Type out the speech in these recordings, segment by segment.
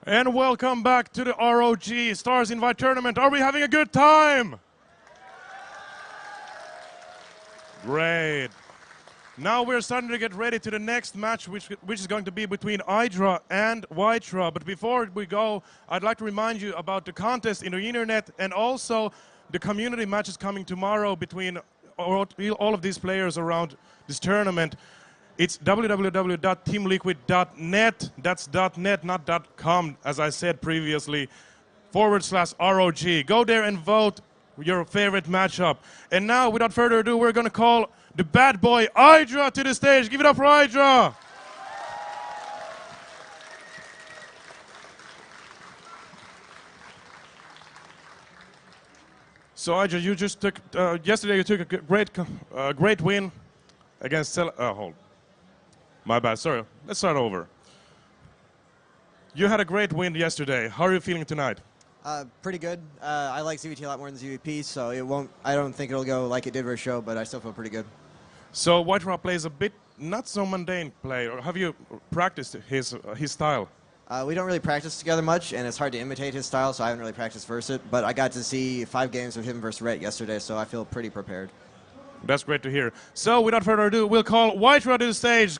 And welcome back to the ROG Stars Invite Tournament. Are we having a good time? Great. Now we're starting to get ready to the next match, which is going to be between IdrA and WhiteRa. But before we go, I'd like to remind you about the contest in the internet and also the community matches coming tomorrow between all of these players around this tournament. It's www.teamliquid.net. That's .net, not .com, as I said previously, /ROG. Go there and vote your favorite matchup. And now, without further ado, we're going to call the bad boy IdrA to the stage. Give it up for IdrA. So IdrA, you just took yesterday. You took a great win against My bad, sorry. Let's start over. You had a great win yesterday. How are you feeling tonight? Pretty good. I like ZVT a lot more than ZVP, so I don't think it'll go like it did for a show, but I still feel pretty good. So WhiteRa plays a bit not so mundane play, or have you practiced his style? We don't really practice together much, and it's hard to imitate his style, so I haven't really practiced versus it. But I got to see 5 games of him versus Rhett yesterday, so I feel pretty prepared. That's great to hear. So without further ado, we'll call WhiteRa to the stage.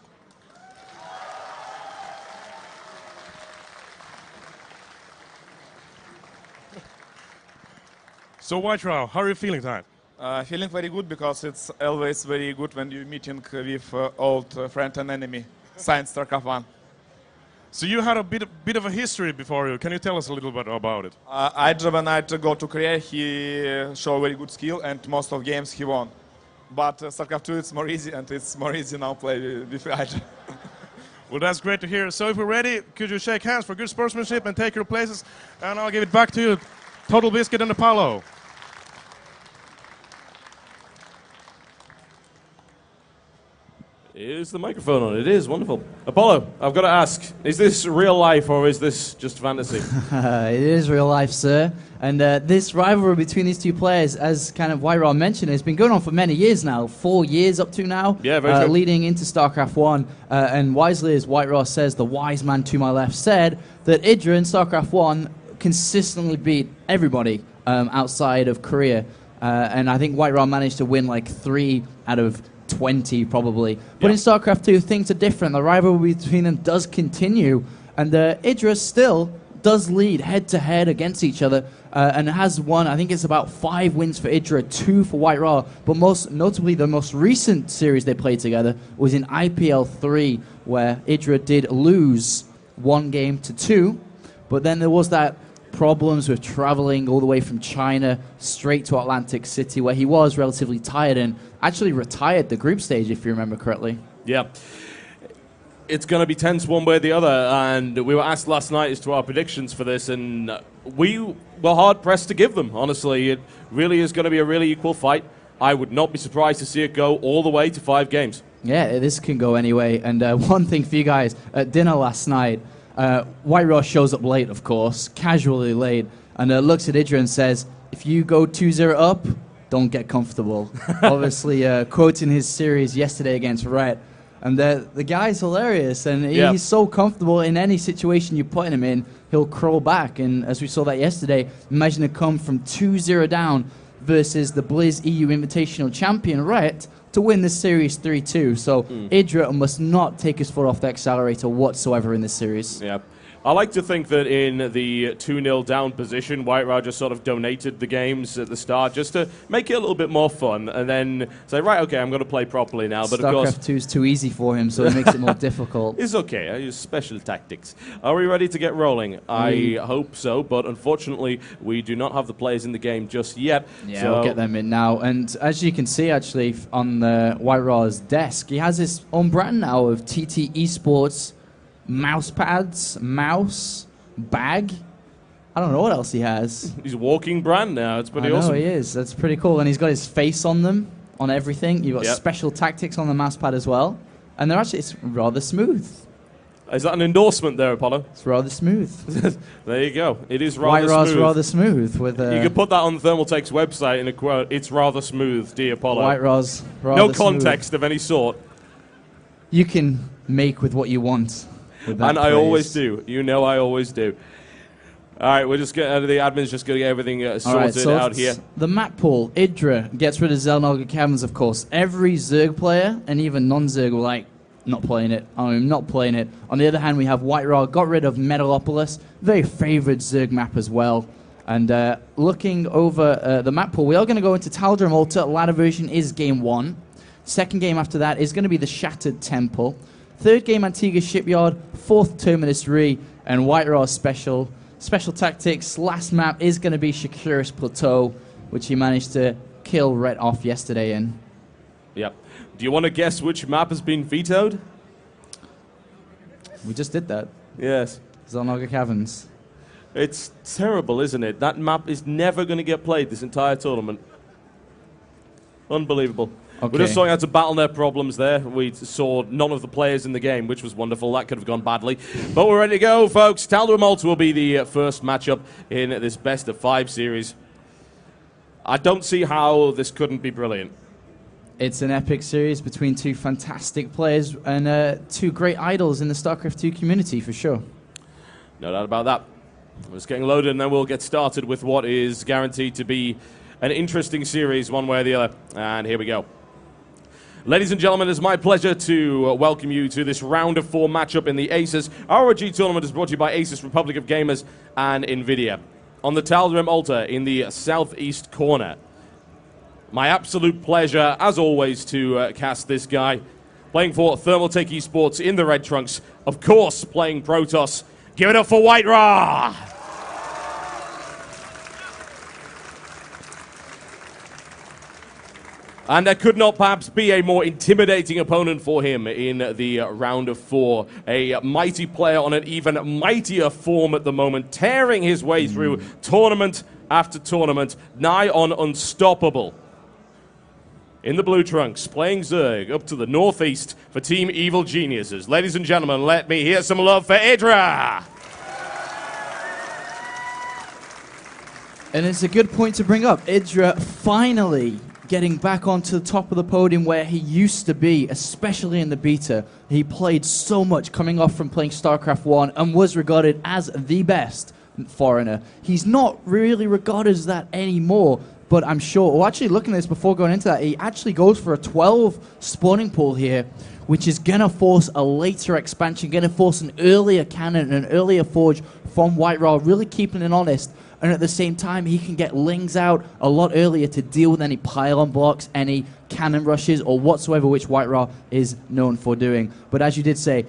So WhiteRa, how are you feeling tonight? Feeling very good because it's always very good when you're meeting with old friend and enemy, signed Starcraft 1. So you had a bit of a history before you. Can you tell us a little bit about it? IdrA, when I go to Korea, he showed very good skill and most of games he won. But Starcraft 2 it's more easy, and it's more easy now play with IdrA. Well, that's great to hear. So if we're ready, could you shake hands for good sportsmanship and take your places? And I'll give it back to you, TotalBiscuit and dApollo. Is the microphone on? It is, wonderful. Apollo, I've got to ask, is this real life or is this just fantasy? It is real life, sir. And this rivalry between these two players, as kind of WhiteRa mentioned, has been going on for many years now, 4 years up to now, yeah, very true. Leading into StarCraft 1. And wisely, as WhiteRa says, the wise man to my left said, that IdrA in StarCraft 1 consistently beat everybody outside of Korea. And I think WhiteRa managed to win like 3 out of 20 probably. But in StarCraft 2, things are different. The rivalry between them does continue. And IdrA still does lead head-to-head against each other and has won, I think it's about 5 wins for IdrA, 2 for WhiteRa. But most notably, the most recent series they played together was in IPL 3, where IdrA did lose 1 game to 2. But then there was that problems with traveling all the way from China straight to Atlantic City, where he was relatively tired and actually retired the group stage, if you remember correctly. Yeah. It's going to be tense one way or the other, and we were asked last night as to our predictions for this, and we were hard-pressed to give them, honestly. It really is going to be a really equal fight. I would not be surprised to see it go all the way to 5 games. Yeah, this can go anyway. And one thing for you guys, at dinner last night, WhiteRa shows up late, of course, casually late, and looks at IdrA and says, if you go 2-0 up, don't get comfortable. Obviously, quoting his series yesterday against Rhett. And the guy's hilarious, and he's so comfortable in any situation you put him in, he'll crawl back. And as we saw that yesterday, imagine to come from 2-0 down versus the Blizz EU Invitational champion, Rhett, to win this series 3-2. So IdrA must not take his foot off the accelerator whatsoever in this series. Yeah. I like to think that in the 2-0 down position, WhiteRa just sort of donated the games at the start just to make it a little bit more fun, and then say, right, okay, I'm going to play properly now. But of course, StarCraft 2 is too easy for him, so it makes it more difficult. It's okay. I use special tactics. Are we ready to get rolling? I hope so, but unfortunately, we do not have the players in the game just yet. Yeah, so we'll get them in now. And as you can see, actually, on WhiteRa's desk, he has his own brand now of TT Esports mouse pads, mouse, bag. I don't know what else he has. He's a walking brand now. It's pretty awesome. I know he is. That's pretty cool. And he's got his face on them, on everything. You've got special tactics on the mouse pad as well. And they're actually, it's rather smooth. Is that an endorsement there, Apollo? It's rather smooth. There you go. It is rather WhiteRa's smooth. rather smooth. With, you could put that on Thermaltake's website in a quote. It's rather smooth, dear Apollo. WhiteRa's rather no context smooth. of any sort. You can make with what you want. with that And I always praise. do. You know I always do. All right, we're just getting the admin's just going to get everything sorted out here. The map pool, IdrA gets rid of Zelnoga Caverns, of course. Every Zerg player, and even non-Zerg, were like, not playing it. I'm not playing it. On the other hand, we have WhiteRa, got rid of Metalopolis, very favored Zerg map as well. And looking over the map pool, we are going to go into Taldrum Altar. Ladder version is game 1. Second game after that is going to be the Shattered Temple. Third game, Antigua Shipyard. Fourth, Terminus Re. And WhiteRa Special Tactics. Last map is going to be Shakuris Plateau, which he managed to kill Ret off yesterday in. Yep. Do you want to guess which map has been vetoed? We just did that. Yes. Zelnoga Caverns. It's terrible, isn't it? That map is never going to get played this entire tournament. Unbelievable. Okay. We're just sorting out some BattleNet problems there. We saw none of the players in the game, which was wonderful. That could have gone badly. But we're ready to go, folks. Taldrum Altar will be the first matchup in this best-of-5 series. I don't see how this couldn't be brilliant. It's an epic series between two fantastic players and two great idols in the StarCraft 2 community, for sure. No doubt about that. We're just getting loaded, and then we'll get started with what is guaranteed to be an interesting series one way or the other. And here we go. Ladies and gentlemen, it's my pleasure to welcome you to this round of 4 matchup in the ASUS ROG tournament. Is brought to you by ASUS, Republic of Gamers, and NVIDIA. On the Taldrum Altar in the southeast corner. My absolute pleasure, as always, to cast this guy. Playing for Thermaltake Esports in the red trunks. Of course, playing Protoss. Give it up for WhiteRa! And there could not perhaps be a more intimidating opponent for him in the round of 4. A mighty player on an even mightier form at the moment, tearing his way through tournament after tournament, nigh on unstoppable. In the blue trunks, playing Zerg up to the northeast for Team Evil Geniuses. Ladies and gentlemen, let me hear some love for EGIdrA! And it's a good point to bring up. EGIdrA finally getting back onto the top of the podium where he used to be, especially in the beta. He played so much coming off from playing StarCraft 1 and was regarded as the best foreigner. He's not really regarded as that anymore, but I'm sure, well, actually looking at this before going into that, he actually goes for a 12 spawning pool here, which is going to force a later expansion, going to force an earlier cannon, an earlier forge from WhiteRa, really keeping it honest. And at the same time, he can get Lings out a lot earlier to deal with any pylon blocks, any cannon rushes, or whatsoever, which WhiteRa is known for doing. But as you did say,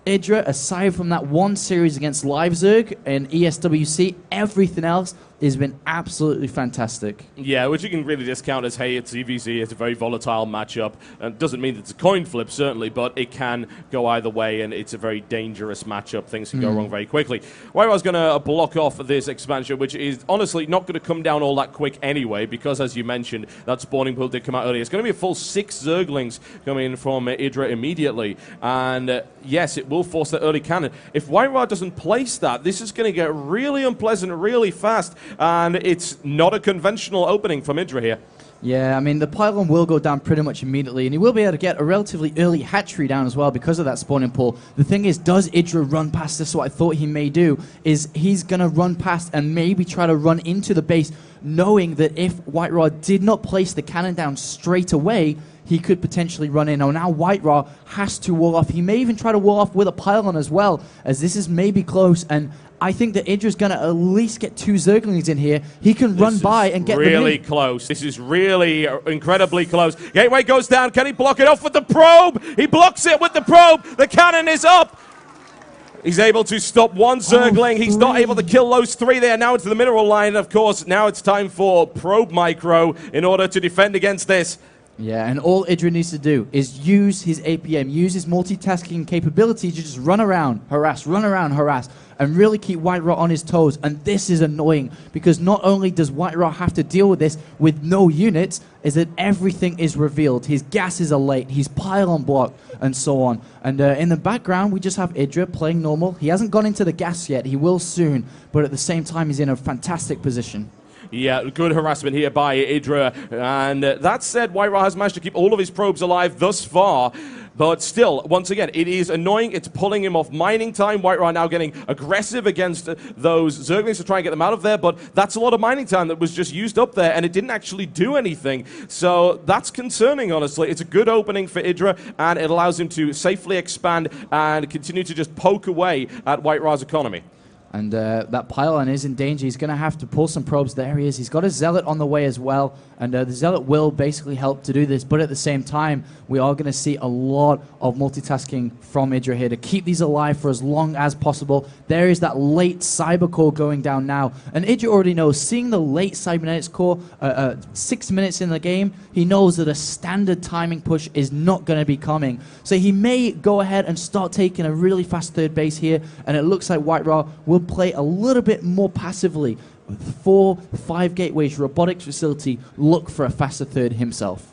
EGIdrA, aside from that one series against LiveZerg and ESWC, everything else has been absolutely fantastic. Yeah, which you can really discount as, hey, it's EVZ, it's a very volatile matchup. And it doesn't mean it's a coin flip, certainly, but it can go either way, and it's a very dangerous matchup. Things can go wrong very quickly. WhiteRa's going to block off this expansion, which is honestly not going to come down all that quick anyway, because, as you mentioned, that spawning pool did come out earlier. It's going to be a full 6 Zerglings coming from EGIdrA immediately. And yes, it will force that early cannon. If WhiteRa doesn't place that, this is going to get really unpleasant really fast. And it's not a conventional opening from EGIdrA here. Yeah, I mean, the pylon will go down pretty much immediately, and he will be able to get a relatively early hatchery down as well because of that spawning pool. The thing is, does EGIdrA run past this? What I thought he may do is he's going to run past and maybe try to run into the base, knowing that if WhiteRa did not place the cannon down straight away, he could potentially run in. Now WhiteRa has to wall off. He may even try to wall off with a pylon as well, as this is maybe close, and I think that EGIdRA's going to at least get 2 Zerglings in here. He can run by and get really close. This is really incredibly close. Gateway goes down. Can he block it off with the probe? He blocks it with the probe. The cannon is up. He's able to stop 1 Zergling. He's not able to kill those 3 there. Now into the mineral line, of course. Now it's time for Probe Micro in order to defend against this. Yeah, and all EGIdRA needs to do is use his APM, use his multitasking capability to just run around, harass, and really keep WhiteRa on his toes. And this is annoying, because not only does WhiteRa have to deal with this with no units, is that everything is revealed. His gases are late, his pylon blocked, and so on. And in the background, we just have EGIdRA playing normal. He hasn't gone into the gas yet, he will soon, but at the same time, he's in a fantastic position. Yeah, good harassment here by EGIdRA. And that said, WhiteRa has managed to keep all of his probes alive thus far. But still, once again, it is annoying. It's pulling him off mining time. WhiteRa now getting aggressive against those Zerglings to try and get them out of there, but that's a lot of mining time that was just used up there, and it didn't actually do anything. So that's concerning, honestly. It's a good opening for IdrA, and it allows him to safely expand and continue to just poke away at WhiteRa's economy. And that pylon is in danger. He's going to have to pull some probes. There he is. He's got a Zealot on the way as well. And the Zealot will basically help to do this. But at the same time, we are going to see a lot of multitasking from IdrA here to keep these alive for as long as possible. There is that late Cyber Core going down now. And IdrA already knows, seeing the late Cybernetics Core 6 minutes in the game, he knows that a standard timing push is not going to be coming. So he may go ahead and start taking a really fast third base here. And it looks like WhiteRa will play a little bit more passively. With 4-5 gateways, robotics facility, look for a faster third himself.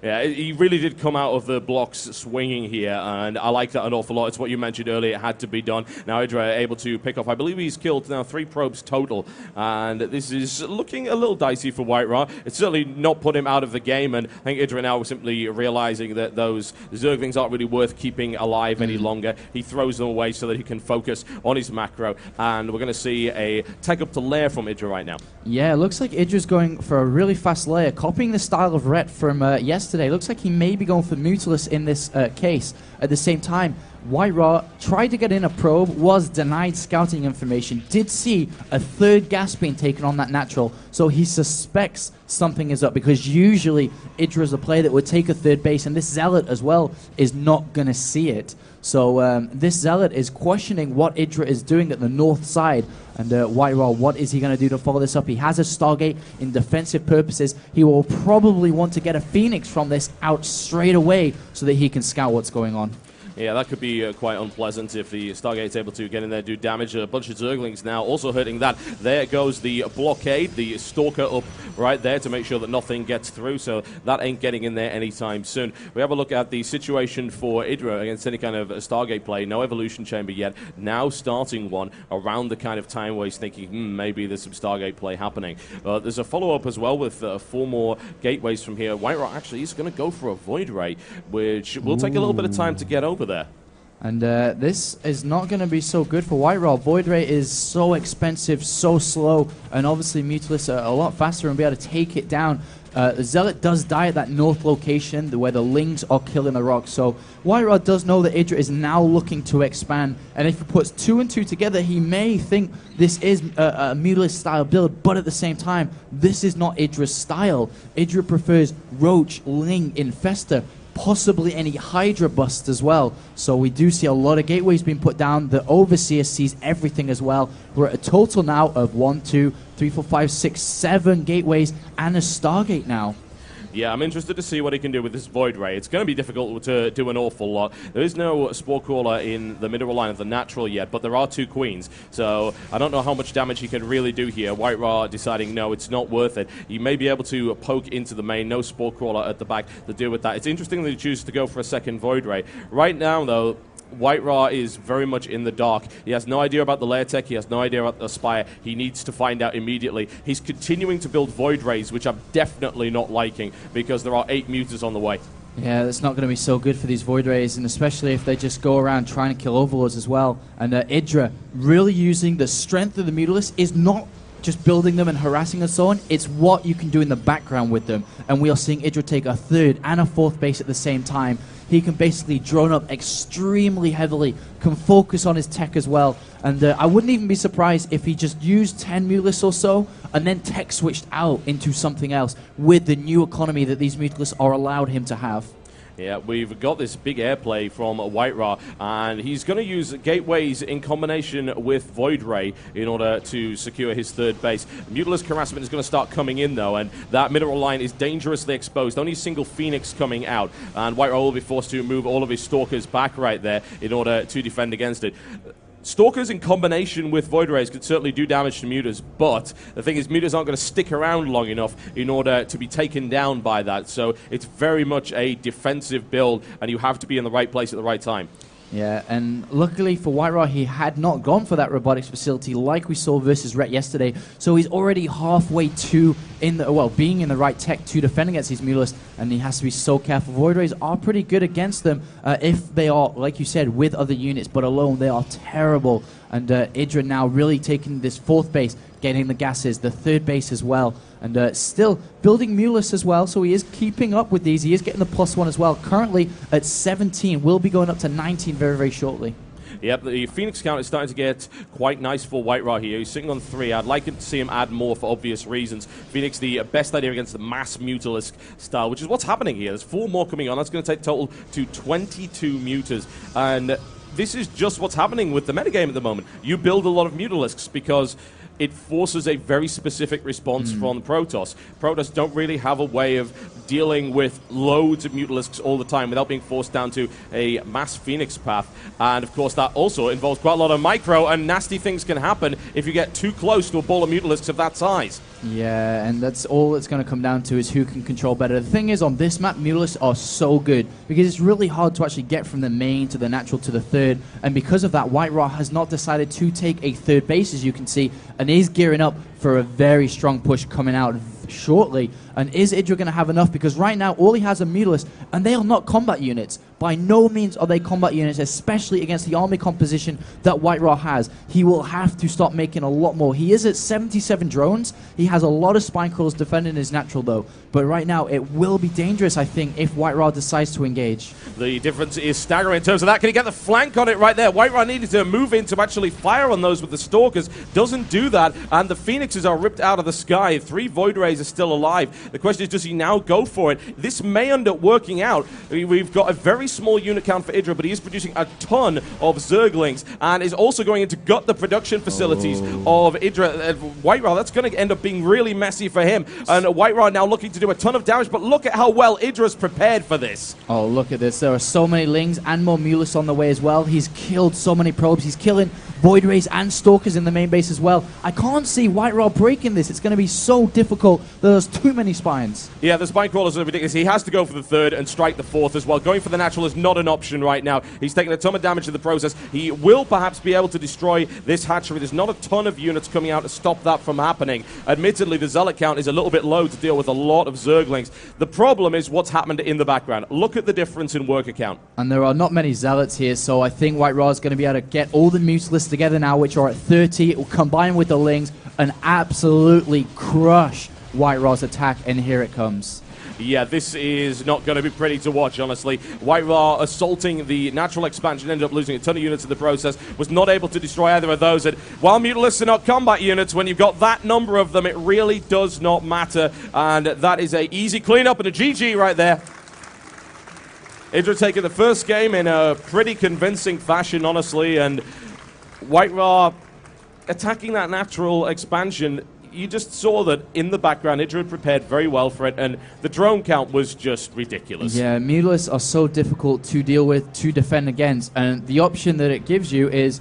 Yeah, he really did come out of the blocks swinging here, and I like that an awful lot. It's what you mentioned earlier, it had to be done. Now IdrA able to pick off, I believe he's killed now 3 probes total, and this is looking a little dicey for WhiteRa. It's certainly not put him out of the game, and I think IdrA now simply realizing that those Zerglings aren't really worth keeping alive any longer. He throws them away so that he can focus on his macro, and we're going to see a tech up to lair from IdrA right now. Yeah, it looks like IdrA's going for a really fast layer, copying the style of Rhett from yesterday. Looks like he may be going for Mutilus in this case. At the same time, WhiteRa tried to get in a probe, was denied scouting information, did see a third gas being taken on that natural, so he suspects something is up, because usually IdrA is a player that would take a third base, and this Zealot as well is not going to see it. So this Zealot is questioning what IdrA is doing at the north side. And WhiteRa, what is he going to do to follow this up? He has a Stargate in defensive purposes. He will probably want to get a Phoenix from this out straight away so that he can scout what's going on. Yeah, that could be quite unpleasant if the Stargate's able to get in there, do damage. A bunch of Zerglings now also hurting that. There goes the blockade, the Stalker up right there to make sure that nothing gets through, so that ain't getting in there anytime soon. We have a look at the situation for IdrA against any kind of Stargate play. No evolution chamber yet. Now starting one around the kind of time where he's thinking, maybe there's some Stargate play happening. There's a follow-up as well with 4 more gateways from here. WhiteRa actually is going to go for a Void Ray, which will take a little bit of time to get over there. And this is not going to be so good for WhiteRa. Void Ray is so expensive, so slow, and obviously Mutilus a lot faster and be able to take it down. The Zealot does die at that north location where the Lings are killing the rocks. So WhiteRa does know that IdrA is now looking to expand, and if he puts 2 and 2 together, he may think this is a Mutilus style build, but at the same time, this is not IdrA's style. IdrA prefers Roach, Ling, Infester, possibly any Hydra bust as well. So we do see a lot of gateways being put down. The Overseer sees everything as well. We're at a total now of 1, 2, 3, 4, 5, 6, 7 gateways and a Stargate now. Yeah, I'm interested to see what he can do with this Void Ray. It's going to be difficult to do an awful lot. There is no Spore Crawler in the mineral line of the natural yet, but there are 2 Queens. So I don't know how much damage he can really do here. WhiteRa deciding, no, it's not worth it. He may be able to poke into the main. No Spore Crawler at the back to deal with that. It's interesting that he chooses to go for a second Void Ray. Right now, though, WhiteRa is very much in the dark. He has no idea about the layer tech. He has no idea about the Spire. He needs to find out immediately. He's continuing to build Void Rays, which I'm definitely not liking because there are 8 Mutas on the way. Yeah, that's not going to be so good for these Void Rays, and especially if they just go around trying to kill Overlords as well. And IdrA really using the strength of the Mutilus is not just building them and harassing and so on. It's what you can do in the background with them. And we are seeing IdrA take a 3rd and a 4th base at the same time. He can basically drone up extremely heavily, can focus on his tech as well. And I wouldn't even be surprised if he just used 10 Mutilus or so and then tech switched out into something else with the new economy that these Mutilus are allowed him to have. Yeah, we've got this big airplay from WhiteRa, and he's going to use gateways in combination with Void Ray in order to secure his 3rd base. Mutilus harassment is going to start coming in, though, and that mineral line is dangerously exposed. Only a single Phoenix coming out, and WhiteRa will be forced to move all of his Stalkers back right there in order to defend against it. Stalkers in combination with Void Rays could certainly do damage to Mutas, but the thing is Mutas aren't going to stick around long enough in order to be taken down by that. So it's very much a defensive build, and you have to be in the right place at the right time. Yeah, and luckily for WhiteRa, he had not gone for that robotics facility like we saw versus Rhett yesterday. So he's already halfway to being in the right tech to defend against these Mutalisks, and he has to be so careful. Void Rays are pretty good against them if they are, like you said, with other units, but alone they are terrible. And IdrA now really taking this 4th base, getting the gases, the 3rd base as well, and still building Mutalisks as well, so he is keeping up with these. He is getting the +1 as well, currently at 17, will be going up to 19 very, very shortly. Yep, the Phoenix count is starting to get quite nice for WhiteRa here. He's sitting on 3. I'd like to see him add more for obvious reasons. Phoenix, the best idea against the mass Mutalisk style, which is what's happening here. There's 4 more coming on. That's going to take total to 22 Mutas. And this is just what's happening with the metagame at the moment. You build a lot of Mutalisks because it forces a very specific response from Protoss. Protoss don't really have a way of dealing with loads of Mutalisks all the time without being forced down to a mass Phoenix path. And of course that also involves quite a lot of micro, and nasty things can happen if you get too close to a ball of Mutalisks of that size. Yeah, and that's all it's going to come down to is who can control better. The thing is, on this map, Mutalisks are so good because it's really hard to actually get from the main to the natural to the 3rd, and because of that, WhiteRa has not decided to take a 3rd base, as you can see, and is gearing up for a very strong push coming out shortly. And is IdrA going to have enough? Because right now, all he has are Mutalisks, and they are not combat units. By no means are they combat units, especially against the army composition that WhiteRa has. He will have to start making a lot more. He is at 77 drones. He has a lot of spine crawlers defending his natural, though. But right now, it will be dangerous, I think, if WhiteRa decides to engage. The difference is staggering in terms of that. Can he get the flank on it right there? WhiteRa needed to move in to actually fire on those with the Stalkers. Doesn't do that, and the Phoenixes are ripped out of the sky. 3 Void Rays are still alive. The question is, does he now go for it? This may end up working out. We've got a very small unit count for IdrA, but he is producing a ton of Zerglings and is also going in to gut the production facilities of IdrA. WhiteRa, that's going to end up being really messy for him. And WhiteRa now looking to do a ton of damage, but look at how well IdrA's prepared for this. Oh, look at this. There are so many Lings and more Mutalisks on the way as well. He's killed so many probes. He's killing Void Rays and Stalkers in the main base as well. I can't see WhiteRa breaking this. It's going to be so difficult. There's too many spines. Yeah, the spine crawlers are ridiculous. He has to go for the 3rd and strike the 4th as well. Going for the natural is not an option right now. He's taking a ton of damage in the process. He will perhaps be able to destroy this hatchery. There's not a ton of units coming out to stop that from happening. Admittedly, the Zealot count is a little bit low to deal with a lot of Zerglings. The problem is what's happened in the background. Look at the difference in worker count. And there are not many Zealots here, so I think WhiteRa is going to be able to get all the Mutalisks together now, which are at 30. It will combine with the Lings and absolutely crush WhiteRa's attack, and here it comes. Yeah, this is not going to be pretty to watch, honestly. WhiteRa assaulting the natural expansion, ended up losing a ton of units in the process, was not able to destroy either of those. And while Mutalisks are not combat units, when you've got that number of them, it really does not matter. And that is a easy cleanup and a GG right there. IdrA taking the first game in a pretty convincing fashion, honestly, and WhiteRa attacking that natural expansion. You just saw that in the background, IdrA had prepared very well for it, and the drone count was just ridiculous. Yeah, Mutalisks are so difficult to deal with, to defend against, and the option that it gives you is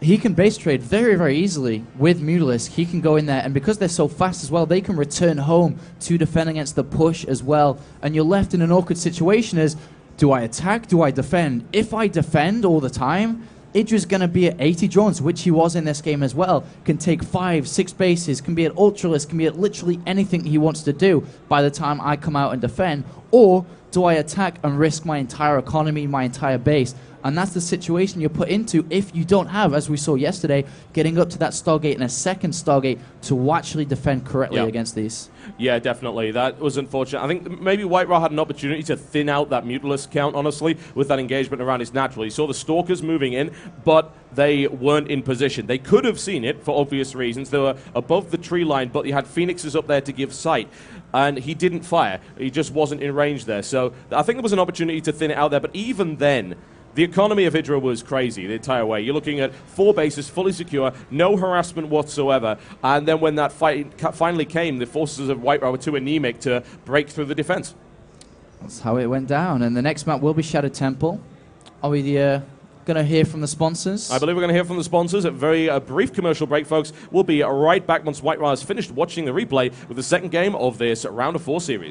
he can base trade very, very easily with Mutalisk. He can go in there, and because they're so fast as well, they can return home to defend against the push as well, and you're left in an awkward situation as, do I attack, do I defend? If I defend all the time, IdrA's going to be at 80 drones, which he was in this game as well. Can take 5, 6 bases, can be at Ultralisk, can be at literally anything he wants to do by the time I come out and defend. Or do I attack and risk my entire economy, my entire base? And that's the situation you're put into if you don't have, as we saw yesterday, getting up to that Stargate and a second Stargate to actually defend correctly against these. Yeah, definitely. That was unfortunate. I think maybe WhiteRa had an opportunity to thin out that Mutalisk count, honestly, with that engagement around his natural. He saw the Stalkers moving in, but they weren't in position. They could have seen it for obvious reasons. They were above the tree line, but he had Phoenixes up there to give sight. And he didn't fire. He just wasn't in range there. So I think there was an opportunity to thin it out there, but even then, the economy of IdrA was crazy the entire way. You're looking at 4 bases, fully secure, no harassment whatsoever. And then when that fight finally came, the forces of WhiteRa were too anemic to break through the defense. That's how it went down. And the next map will be Shattered Temple. Are we going to hear from the sponsors? I believe we're going to hear from the sponsors. A very brief commercial break, folks. We'll be right back once WhiteRa has finished watching the replay with the second game of this Round of 4 series.